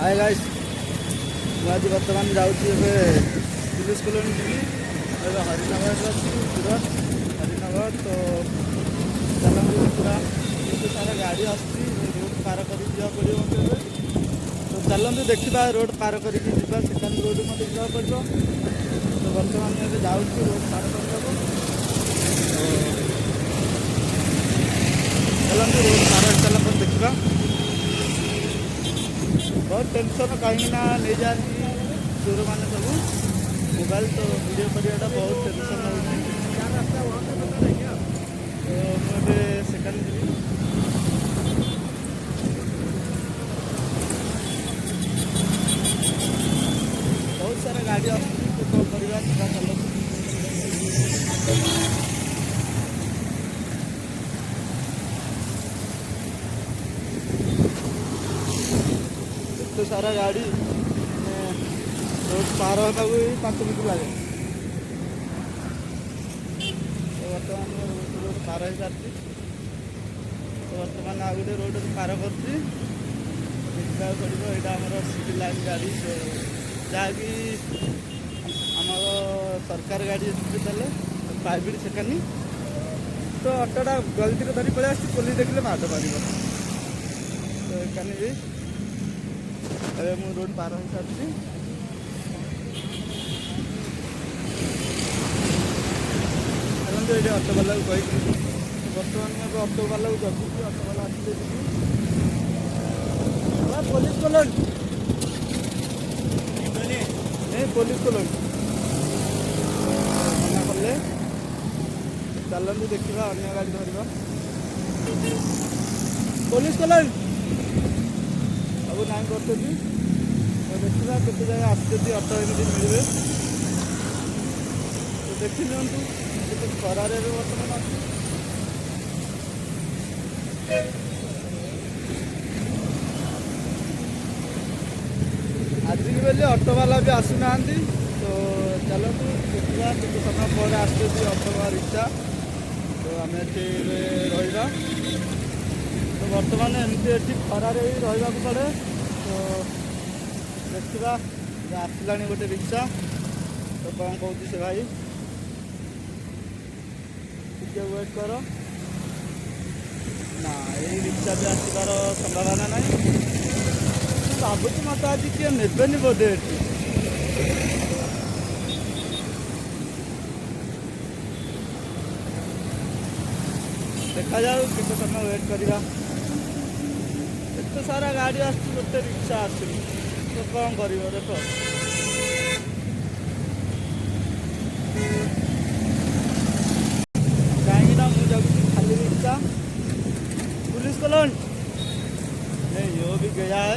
Hi guys आज बर्तमान जाऊँगी पुलिस कॉलोनी जी हरिनगर अच्छी सूरत हरिनगर तो चलू पूरा एत सारा गाड़ी आसूँ रोड पार कर पड़ो मत तो चलते देखा रोड पार कर सेकेंड रोड मत जावा पड़ो तो बर्तमान जाऊँ रोड पार कर चलते रोड पार हो सारा पर देखा बहुत टेंशन कहीं ना नहीं जाती चोर मैंने सब मोबाइल तो वीडियो करवाटा बहुत टेंशन तो मुझे सेकेंड जी बहुत सारा गाड़ी आसूँ तो कौन करवा चल तो सारा गाड़ी रोड पार होगा भी 5 मिनट लगे तो बर्तमान रोड पार हो सारी तो बर्तमान आ गए रोड पार कर देखा पड़ो यहाँ आम सिटी लाइन गाड़ी जहाँकि आमर सरकार गाड़ी देते प्राइवेट सेकानी तो अटोटा गलती धरी पड़े आस पुलिस देखले माड़ पार तो एकानी भी अरे मु रोड पार हो सारी चलते ये ऑटो वाला को कही बर्तमान में ऑटो वाला को जगुची ऑटो वाला आसते पुलिस कॉलोनी नहीं पुलिस कॉलोनी मना कले चलते देखा अन्य गाड़ी धरवा पुलिस कॉलोनी सब ना करते तो देखा केते जगह आसुँच ऑटो एमती मिले तो देखी दिंतु के खरारे बर्तमान आज की बेले ऑटो वाला भी आसुना तो चलते देखा के समय पर आसुँच ऑटो रिक्शा तो आम रहा तो बर्तमान एमती खरारे रहा पड़े तो देखा आसला गोटे रिक्शा तो कौन कौन से भाई टे वेट कर ना ये रिक्शा भी आसबार संभावना ना भावुँ मत आज किए ने बोधे देखा जाऊ केते समय वेट करवा एत सारा गाड़ी आस गोटे रिक्शा आसुनी तो कौन कर देख कहीं ना मुझे खाली रिक्शा पुलिस कॉलोनी नहीं यो भी गया है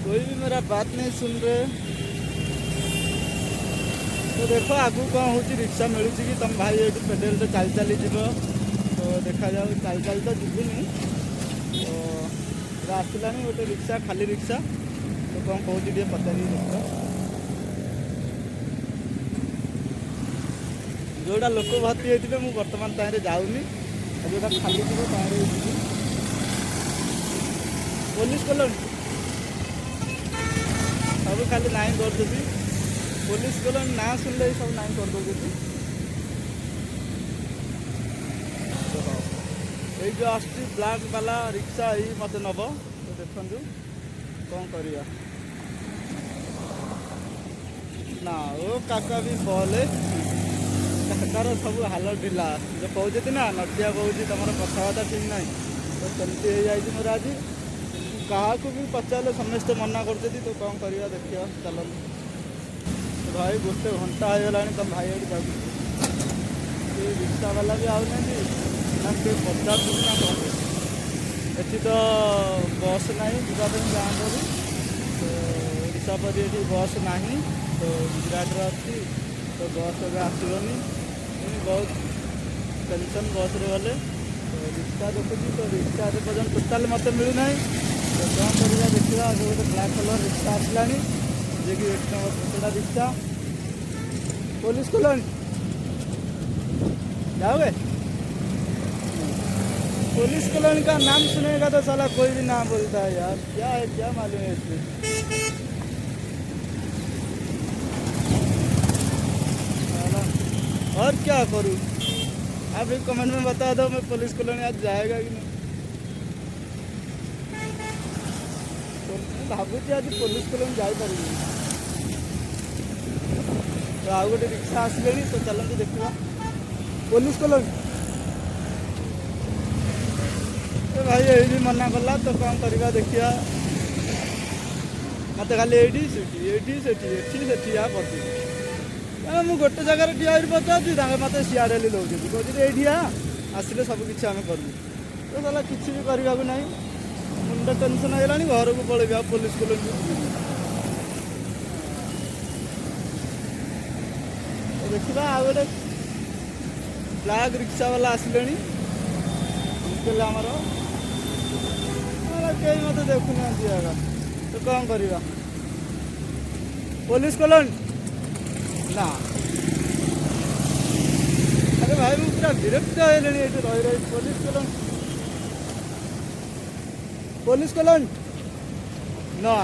कोई भी मेरा बात नहीं सुन रहे तो देखो आगू कौन हो रिक्शा मिलूँ कि तुम भाई ये पेडल तो चल चली जीव तो देखा जाऊ चल चल तो जीवनी तो आसला गोटे रिक्शा खाली रिक्शा तो कौन कौन पचारि देख जोड़ा लोक भर्ती होते मुझे बर्तमान टाइम जाऊनी जोटा खाली थी टाइम पुलिस कॉलोनी सब खाली नाइन करदे पुलिस कॉलोनी ना सुनले सब नाइन कर दौर ये जो आस ब्लैक वाला रिक्शा ही मत नब तो देखु कौन करवा ना ओ काका भी बले काकार सब हाल ढिला जो कहते ना नटिया कौच तुम कथबार्ता ठीक ना तो सेमती हो जाए मोर आज क्या भी पचारे समस्ते मना कर तो कौन करवा देखा चल भाई गोटे घंटा होगा तुम भाई ये जाऊँ रिक्शा वाला भी आना ना के पचार ना कौन एटी तो बस ना जावाई गाँव करू तो ओडिशा पर ये बस ना तो गुजरात अच्छी तो बस अब आसोनी बहुत टेंशन बस रे गले तो रिक्शा देखुची तो रिक्शा पर्यटन टोटाल मत मिलूना तो कौन करवा देखा गोटे ब्लैक कलर रिक्शा आसला जे कि 1 नंबर छोटा रिक्शा पुलिस कॉलोनी जाओगे पुलिस कॉलोनी का नाम सुनेगा तो साला कोई भी नाम बोलता है यार, क्या है क्या मालूम है इसमें। साला, और क्या करूँ, आप एक कमेंट में बता दो मैं पुलिस कॉलोनी आज जाएगा कि नहीं। भावुची आज पुलिस कॉलोनी जापर तो आउ गोटे रिक्शा आसले तो चलते देखा पुलिस कॉलोनी। भाई ये मना कला तो कौन करवा देखिया, मत खाली या कर मु गोटे जगार ठिया पचार मत सियाड़े लौट कहते ये आसिले सब किसी आम करूँ तो साला किसी भी करने को ना मुंड टेंशन है घर को पलैबी पुलिस कॉलोनी देखा आ गए ब्लैक रिक्शा वाला आसिले आमर कहीं मत देखुना तो कौन करवा पुलिस कॉलोनी ना। अरे भाई मुझे पूरा विरक्त है रही पुलिस कॉलोनी ना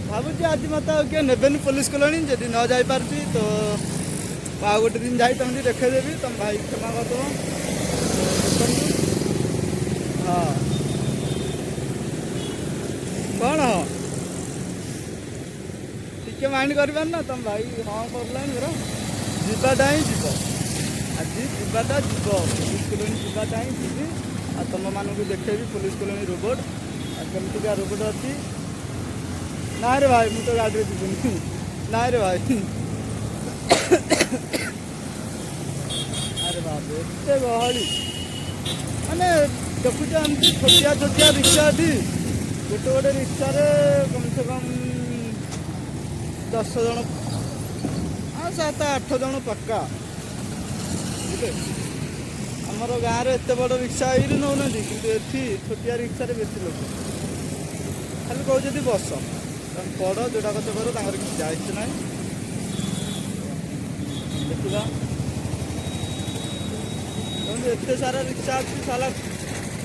भावुची आज मत किए ने पुलिस कॉलोनी जब न जापार तो आ गोटे दिन जाई तुम देखेदेवी तुम भाई क्षमा करदेव। हाँ कौन हाँ टे माइंड कर तुम भाई हाँ कर जीवाटा ही जीव आज जीवाटा जीव पुलिस कॉलोनी जीवाटा ही जीवी आ तुम मानक देखेबी पुलिस कॉलोनी रोबोट आमतीका रोबोट अच्छी ना रे भाई मुझे तो गाड़ी जीवनी ना रे भाई। अरे बाप एत गहली माने देखुच एमती छोटिया छोटिया रिक्शा थी गोटे गोटे रिक्शा कम से कम 10 जन 7-8 जन पक्का बुझे आमर गाँव में एत बड़ रिक्शा ये नौ कि छोटिया रिक्शा बेसी लोग खाली कहते बस तुम पढ़ जोटा कत कर किसी दायित्व ना देखा एत सारा रिक्शा अच्छी साला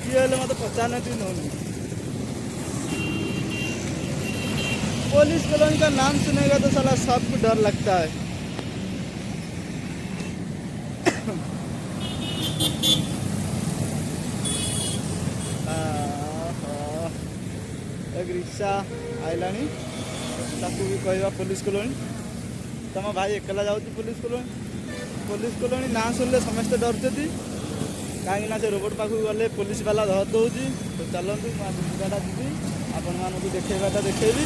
किए मत पचाने नौनी। पुलिस कॉलोनी का नाम सुनेगा तो साला सबको डर लगता है। एक रिक्शा आइलानी ताकू भी कहवा पुलिस कॉलोनी तुम भाई एकला जाऊँ पुलिस कॉलोनी ना सुनले समस्ते डरते कहीं से रोबोट पाखक गले पुलिस वाला धर दौर तो चलती मुझाटा जी आपण मानक देखेबाटा देखेबी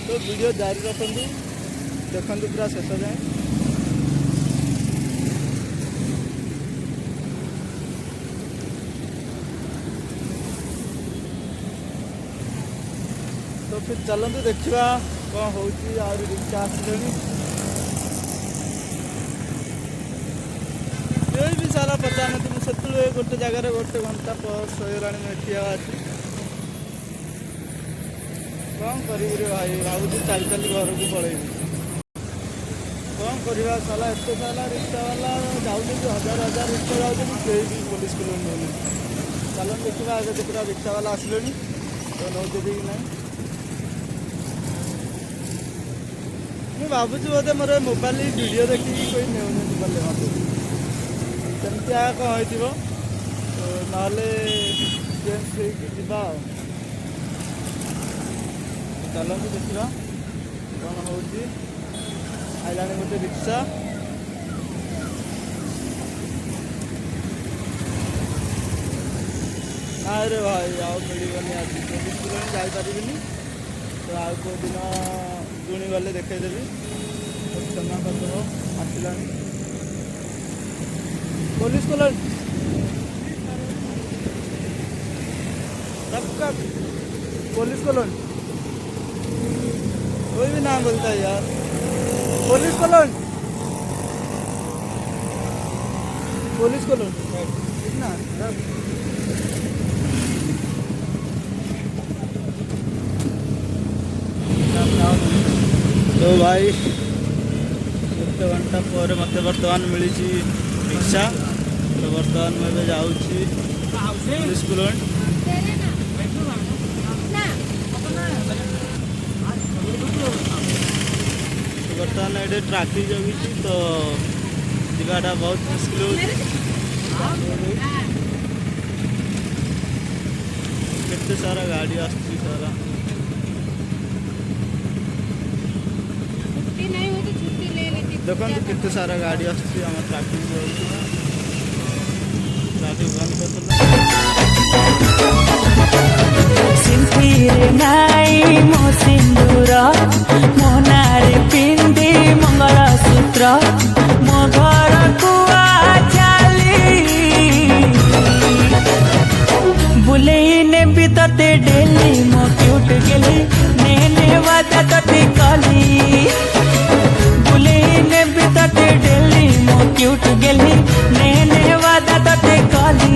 तो वीडियो जारी रखु देखु पूरा शेष जाए। तो फिर चलते देखा कौन हो रिक्शा आसिले भी सारा पचाने तुम से गोटे जगार गोटे घंटा प्लस हो ठिया अच्छी कौन करी भाई भावुची चल चल घर को पलैबी कौन करवा साला एत साला रिक्शा वाला जाऊँ 1000 रिक्शा जाऊँ कहीं भी पुलिस कॉलोनी नौनी चलन देखा आगे देखा रिक्शा वाला आसिले तो नौते कि ना मुझे भावुची बोधे मोर मोबाइल वीडियो देखिए कोई नेउनी बोले भाव सेमती आ कौन हो ना चेंज जा चलते देखा कौन हो आइला गोटे रिक्शा ना रे भाई आउ मिलनी आज पुलिस कॉलोनी जापरि तो आउ कौ दिन जुणी गले देखदेवी क्षमा करदेव आसला पुलिस कॉलोनी सबका पुलिस कॉलोनी कोई भी नाम बोलता है यार पुलिस कॉलोनी ठीक ना। तो भाई ଗୋଟେ ଘଣ୍ଟା ପରେ ମୋତେ ବର୍ତ୍ତମାନ ମିଳିଛି ରିକ୍ସା। ତ ବର୍ତ୍ତମାନ ମୁଁ ଏବେ ଯାଉଛି ପୁଲିସ କଲୋନୀ। ବର୍ତ୍ତମାନ ଏଠି ଟ୍ରାଫିକ୍ ଜଗିଛି ତ ଯିବାଟା ବହୁତ ମୁସ୍କିଲ ହେଉଛି। କେତେ ସାରା ଗାଡ଼ି ଆସୁଛି ସାରା। ଦେଖନ୍ତୁ କେତେ ସାରା ଗାଡ଼ି ଆସୁଛି। ଆମ ଟ୍ରାଫିକ୍ ରହୁଛି, ଟ୍ରାଫିକ୍ ବନ୍ଦ କରିଦେଲା। ସିନ୍ଥିରେ ନାଇଁ ମୋ ସିନ୍ଦୁର, ମୋ ନାଁରେ ପିନ୍ଧି ମଙ୍ଗଳସୂତ୍ର, ମୋ ଘରକୁ ଚାଲି ବୁଲେଇ ନେବି ତତେ ଡେଲି, ମୋ କ୍ୟୁଟ ଗେଲି ନେ ବାଜା ତତେ କଲି, ବୁଲେଇ ନେବି ତତେ ଡେଲି, ମୋ କ୍ୟୁଟ ଗେଲି ନେ ବାଜା ତତେ କଲି।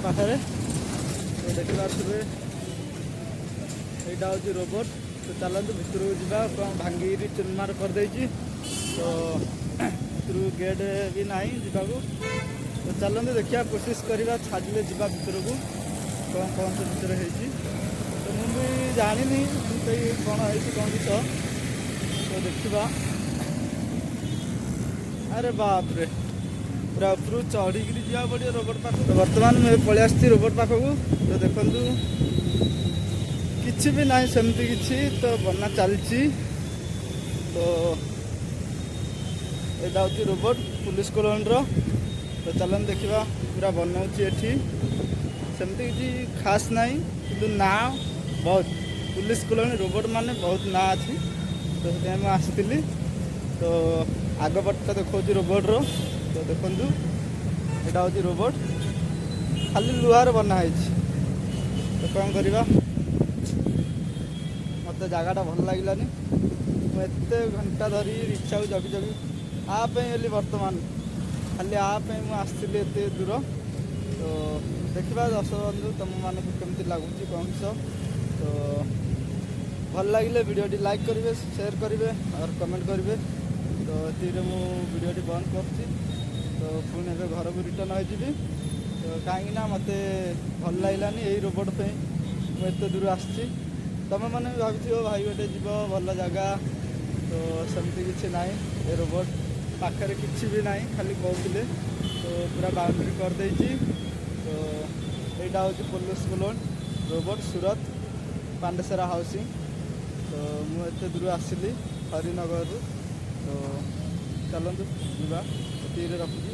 ପାଖରେ ଦେଖିପାରୁଥିବେ ଏଇଟା ହେଉଛି ରୋବୋଟ। ତ ଚାଲନ୍ତୁ ଭିତରକୁ ଯିବା। କ'ଣ ଭାଙ୍ଗିକି ଚୁରମାର କରିଦେଇଛି, ତ ଭିତରକୁ ଗେଟ୍ ବି ନାହିଁ ଯିବାକୁ। ତ ଚାଲନ୍ତୁ ଦେଖିବା, କୋସିସ କରିବା, ଛାଡ଼ିଲେ ଯିବା ଭିତରକୁ। କ'ଣ କ'ଣ ସେ ଭିତରେ ହେଇଛି ତ ମୁଁ ବି ଜାଣିନି ଏମିତି କ'ଣ ହେଇଛି କ'ଣ କିସ। ତ ଦେଖିବା। ଆରେ ବାପରେ, ପୁରା ଉପରୁ ଚଢ଼ିକିରି ଯିବାକୁ ପଡ଼ିବ ରୋବୋଟ ପାଖକୁ। ତ ବର୍ତ୍ତମାନ ମୁଁ ପଳେଇ ଆସିଛି ରୋବୋଟ ପାଖକୁ। ତ ଦେଖନ୍ତୁ କିଛି ବି ନାହିଁ ସେମିତି କିଛି, ତ ବନା ଚାଲିଛି। ତ ଏଇଟା ହେଉଛି ରୋବୋଟ ପୁଲିସ କଲୋନୀର। ତ ଚାଲନ୍ତୁ ଦେଖିବା, ପୁରା ବନାଉଛି ଏଠି। ସେମିତି କିଛି ଖାସ୍ ନାହିଁ, କିନ୍ତୁ ନାଁ ବହୁତ। ପୁଲିସ କଲୋନୀ ରୋବୋଟ ମାନେ ବହୁତ ନାଁ ଅଛି। ତ ସେଥିପାଇଁ ମୁଁ ଆସିଥିଲି। ତ ଆଗ ପଟଟା ଦେଖାଉଛି ରୋବୋଟର। ତ ଦେଖନ୍ତୁ ଏଇଟା ହେଉଛି ରୋବୋଟ, ଖାଲି ଲୁହାରେ ବନା ହେଇଛି। ତ କ'ଣ କରିବା, ମୋତେ ଜାଗାଟା ଭଲ ଲାଗିଲାନି। ମୁଁ ଏତେ ଘଣ୍ଟା ଧରି ରିକ୍ସାକୁ ଜଗି ଜଗି ଆ ପାଇଁ ହେଲି, ବର୍ତ୍ତମାନ ଖାଲି ଆ ପାଇଁ ମୁଁ ଆସିଥିଲି ଏତେ ଦୂର। ତ ଦେଖିବା ଦର୍ଶକ ବନ୍ଧୁ ତୁମମାନଙ୍କୁ କେମିତି ଲାଗୁଛି କ'ଣ କିସ। ତ ଭଲ ଲାଗିଲେ ଭିଡ଼ିଓଟି ଲାଇକ୍ କରିବେ, ସେୟାର କରିବେ ଆଉ କମେଣ୍ଟ କରିବେ। ତ ଏତିକିରେ ମୁଁ ଭିଡ଼ିଓଟି ବନ୍ଦ କରୁଛି। ତ ପୁଣି ଏବେ ଘରକୁ ରିଟର୍ଣ୍ଣ ହୋଇଯିବି। ତ କାହିଁକିନା ମୋତେ ଭଲ ଲାଗିଲାନି ଏଇ ରୋବୋଟ ପାଇଁ ମୁଁ ଏତେ ଦୂର ଆସିଛି। ତୁମେମାନେ ବି ଭାବିଥିବ ଭାଇ ଗୋଟେ ଯିବ ଭଲ ଜାଗା, ତ ସେମିତି କିଛି ନାହିଁ। ଏ ରୋବୋଟ ପାଖରେ କିଛି ବି ନାହିଁ, ଖାଲି କହୁଥିଲେ। ତ ପୁରା ବାଉଣ୍ଡ୍ରି କରିଦେଇଛି। ତ ଏଇଟା ହେଉଛି ପୁଲିସ କଲୋନୀ ରୋବୋଟ ସୁରତ ପାଣ୍ଡେସରା ହାଉସିଂ। ତ ମୁଁ ଏତେ ଦୂର ଆସିଲି ହରିନଗରରୁ। ତ ଚାଲନ୍ତୁ ଯିବା, ଏତିକିରେ ରଖୁଛି।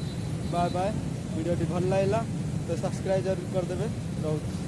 Bye bye. ଭିଡ଼ିଓଟି ଭଲ ଲାଗିଲା ତ ସବସ୍କ୍ରାଇବ୍ ଜରୁର କରିଦେବେ। ରହୁଛି।